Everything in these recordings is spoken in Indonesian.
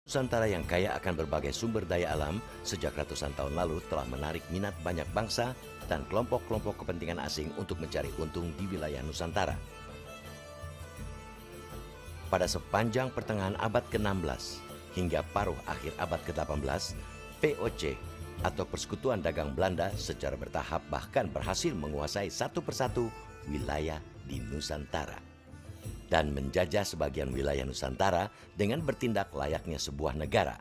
Nusantara yang kaya akan berbagai sumber daya alam sejak ratusan tahun lalu telah menarik minat banyak bangsa dan kelompok-kelompok kepentingan asing untuk mencari untung di wilayah Nusantara. Pada sepanjang pertengahan abad ke-16 hingga paruh akhir abad ke-18, VOC atau Persekutuan Dagang Belanda secara bertahap bahkan berhasil menguasai satu persatu wilayah di Nusantara dan menjajah sebagian wilayah Nusantara dengan bertindak layaknya sebuah negara.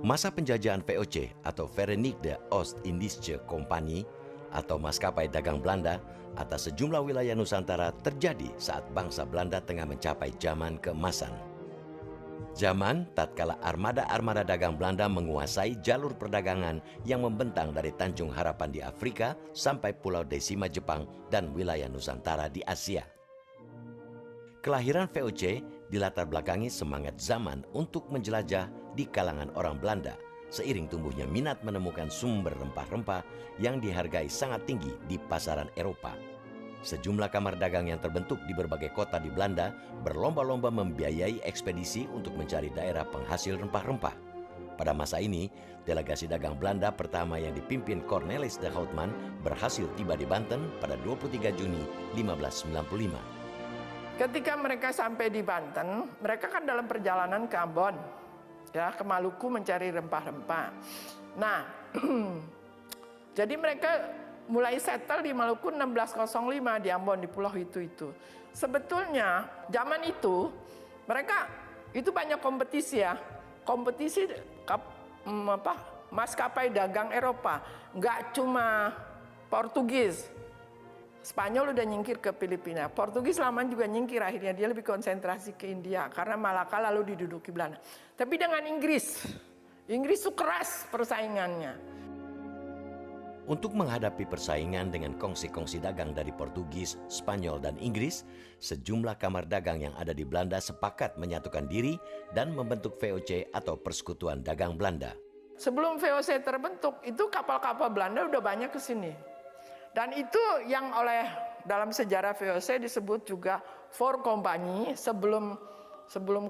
Masa penjajahan VOC atau Verenigde Oost-Indische Compagnie atau maskapai dagang Belanda atas sejumlah wilayah Nusantara terjadi saat bangsa Belanda tengah mencapai zaman keemasan. Zaman tatkala armada-armada dagang Belanda menguasai jalur perdagangan yang membentang dari Tanjung Harapan di Afrika sampai Pulau Desima Jepang dan wilayah Nusantara di Asia. Kelahiran VOC dilatar belakangi semangat zaman untuk menjelajah di kalangan orang Belanda seiring tumbuhnya minat menemukan sumber rempah-rempah yang dihargai sangat tinggi di pasaran Eropa. Sejumlah kamar dagang yang terbentuk di berbagai kota di Belanda berlomba-lomba membiayai ekspedisi untuk mencari daerah penghasil rempah-rempah. Pada masa ini, delegasi dagang Belanda pertama yang dipimpin Cornelis de Houtman berhasil tiba di Banten pada 23 Juni 1595. Ketika mereka sampai di Banten, mereka kan dalam perjalanan ke Ambon, ya, ke Maluku mencari rempah-rempah. Nah, jadi mereka mulai settle di Maluku 1605 di Ambon, di pulau itu. Sebetulnya zaman itu mereka itu banyak kompetisi ya. Kompetisi maskapai dagang Eropa. Nggak cuma Portugis. Spanyol udah nyingkir ke Filipina. Portugis lama juga nyingkir, akhirnya dia lebih konsentrasi ke India karena Malaka lalu diduduki Belanda. Tapi dengan Inggris itu keras persaingannya. Untuk menghadapi persaingan dengan kongsi-kongsi dagang dari Portugis, Spanyol, dan Inggris, sejumlah kamar dagang yang ada di Belanda sepakat menyatukan diri dan membentuk VOC atau Persekutuan Dagang Belanda. Sebelum VOC terbentuk, itu kapal-kapal Belanda udah banyak ke sini. Dan itu yang oleh dalam sejarah VOC disebut juga Voorkompagnie sebelum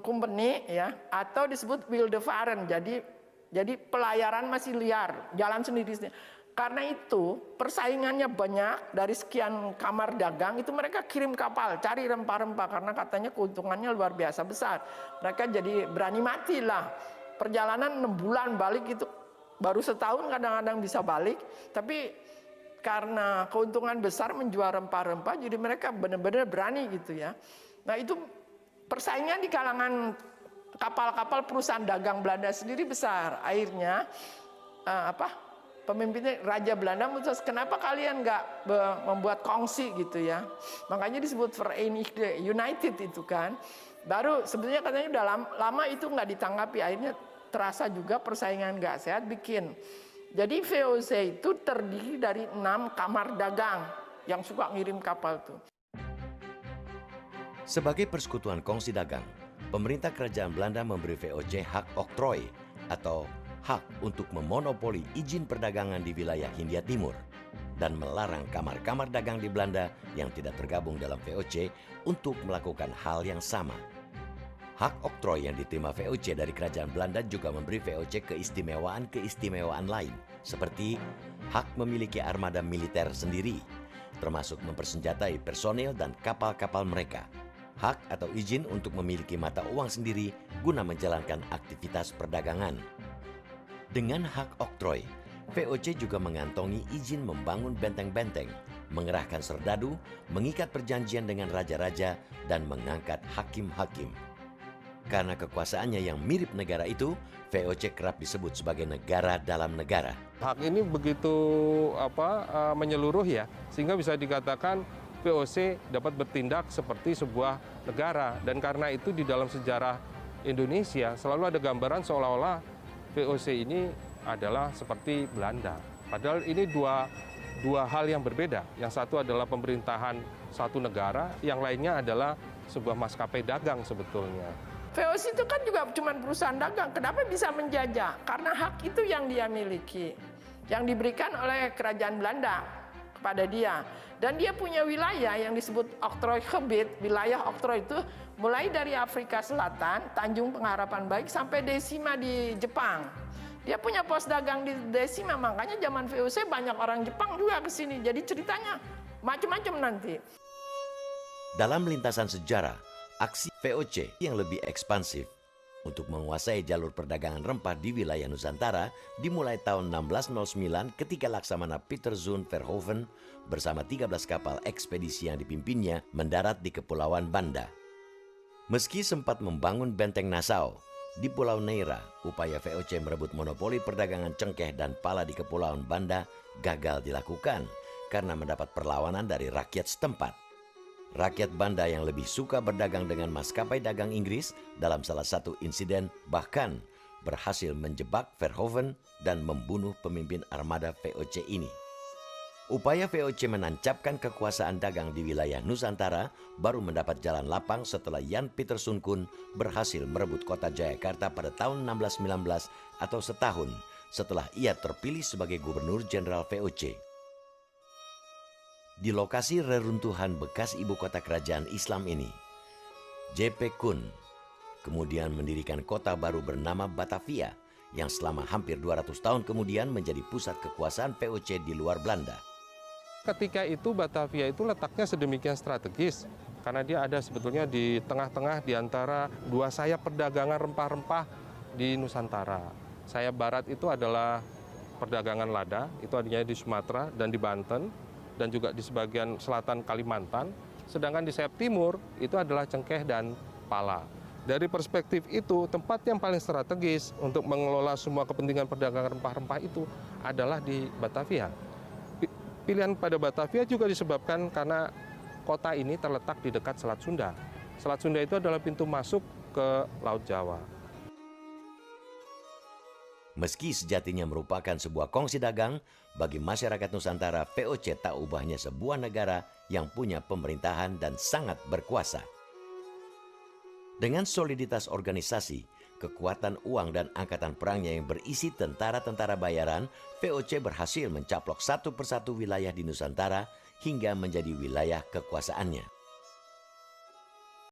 company ya, atau disebut wilde varen. Jadi pelayaran masih liar, jalan sendiri. Karena itu persaingannya banyak, dari sekian kamar dagang itu mereka kirim kapal cari rempah-rempah karena katanya keuntungannya luar biasa besar. Mereka jadi berani mati lah. Perjalanan 6 bulan balik itu baru setahun kadang-kadang bisa balik, tapi karena keuntungan besar menjual rempah-rempah jadi mereka benar-benar berani gitu ya. Nah, itu persaingan di kalangan kapal-kapal perusahaan dagang Belanda sendiri besar. Akhirnya pemimpinnya Raja Belanda memutus, kenapa kalian nggak membuat kongsi gitu ya. Makanya disebut Verenigde United itu kan. Baru sebenarnya katanya udah lama itu nggak ditanggapi. Akhirnya terasa juga persaingan nggak sehat bikin. Jadi VOC itu terdiri dari 6 kamar dagang yang suka ngirim kapal tuh. Sebagai persekutuan kongsi dagang, pemerintah kerajaan Belanda memberi VOC hak oktrooi atau hak untuk memonopoli izin perdagangan di wilayah Hindia Timur dan melarang kamar-kamar dagang di Belanda yang tidak tergabung dalam VOC untuk melakukan hal yang sama. Hak oktrooi yang diterima VOC dari kerajaan Belanda juga memberi VOC keistimewaan lain, seperti hak memiliki armada militer sendiri, termasuk mempersenjatai personil dan kapal-kapal mereka, hak atau izin untuk memiliki mata uang sendiri guna menjalankan aktivitas perdagangan. Dengan hak oktrooi, VOC juga mengantongi izin membangun benteng-benteng, mengerahkan serdadu, mengikat perjanjian dengan raja-raja, dan mengangkat hakim-hakim. Karena kekuasaannya yang mirip negara itu, VOC kerap disebut sebagai negara dalam negara. Hak ini begitu menyeluruh ya, sehingga bisa dikatakan VOC dapat bertindak seperti sebuah negara. Dan karena itu di dalam sejarah Indonesia selalu ada gambaran seolah-olah VOC ini adalah seperti Belanda. Padahal ini dua hal yang berbeda. Yang satu adalah pemerintahan satu negara, yang lainnya adalah sebuah maskapai dagang sebetulnya. VOC itu kan juga cuma perusahaan dagang. Kenapa bisa menjajah? Karena hak itu yang dia miliki, yang diberikan oleh kerajaan Belanda kepada dia. Dan dia punya wilayah yang disebut Oktroi Gebied. Wilayah Oktroi itu mulai dari Afrika Selatan, Tanjung Pengharapan Baik, sampai Desima di Jepang. Dia punya pos dagang di Desima, makanya zaman VOC banyak orang Jepang juga ke sini. Jadi ceritanya macam-macam nanti. Dalam lintasan sejarah, aksi VOC yang lebih ekspansif untuk menguasai jalur perdagangan rempah di wilayah Nusantara dimulai tahun 1609 ketika Laksamana Peter Zoon Verhoeven bersama 13 kapal ekspedisi yang dipimpinnya mendarat di Kepulauan Banda. Meski sempat membangun benteng Nassau, di Pulau Neira, upaya VOC merebut monopoli perdagangan cengkeh dan pala di Kepulauan Banda gagal dilakukan karena mendapat perlawanan dari rakyat setempat. Rakyat Banda yang lebih suka berdagang dengan maskapai dagang Inggris dalam salah satu insiden bahkan berhasil menjebak Verhoeven dan membunuh pemimpin armada VOC ini. Upaya VOC menancapkan kekuasaan dagang di wilayah Nusantara baru mendapat jalan lapang setelah Jan Pieter Soenkoen berhasil merebut kota Jayakarta pada tahun 1619 atau setahun setelah ia terpilih sebagai Gubernur Jenderal VOC. Di lokasi reruntuhan bekas ibu kota kerajaan Islam ini, J.P. Koen kemudian mendirikan kota baru bernama Batavia yang selama hampir 200 tahun kemudian menjadi pusat kekuasaan VOC di luar Belanda. Ketika itu Batavia itu letaknya sedemikian strategis karena dia ada sebetulnya di tengah-tengah di antara dua sayap perdagangan rempah-rempah di Nusantara. Sayap barat itu adalah perdagangan lada, itu adanya di Sumatera dan di Banten, dan juga di sebagian selatan Kalimantan, sedangkan di sayap timur itu adalah cengkeh dan pala. Dari perspektif itu, tempat yang paling strategis untuk mengelola semua kepentingan perdagangan rempah-rempah itu adalah di Batavia. Pilihan pada Batavia juga disebabkan karena kota ini terletak di dekat Selat Sunda. Selat Sunda itu adalah pintu masuk ke Laut Jawa. Meski sejatinya merupakan sebuah kongsi dagang, bagi masyarakat Nusantara, VOC tak ubahnya sebuah negara yang punya pemerintahan dan sangat berkuasa. Dengan soliditas organisasi, kekuatan uang dan angkatan perangnya yang berisi tentara-tentara bayaran, VOC berhasil mencaplok satu persatu wilayah di Nusantara hingga menjadi wilayah kekuasaannya.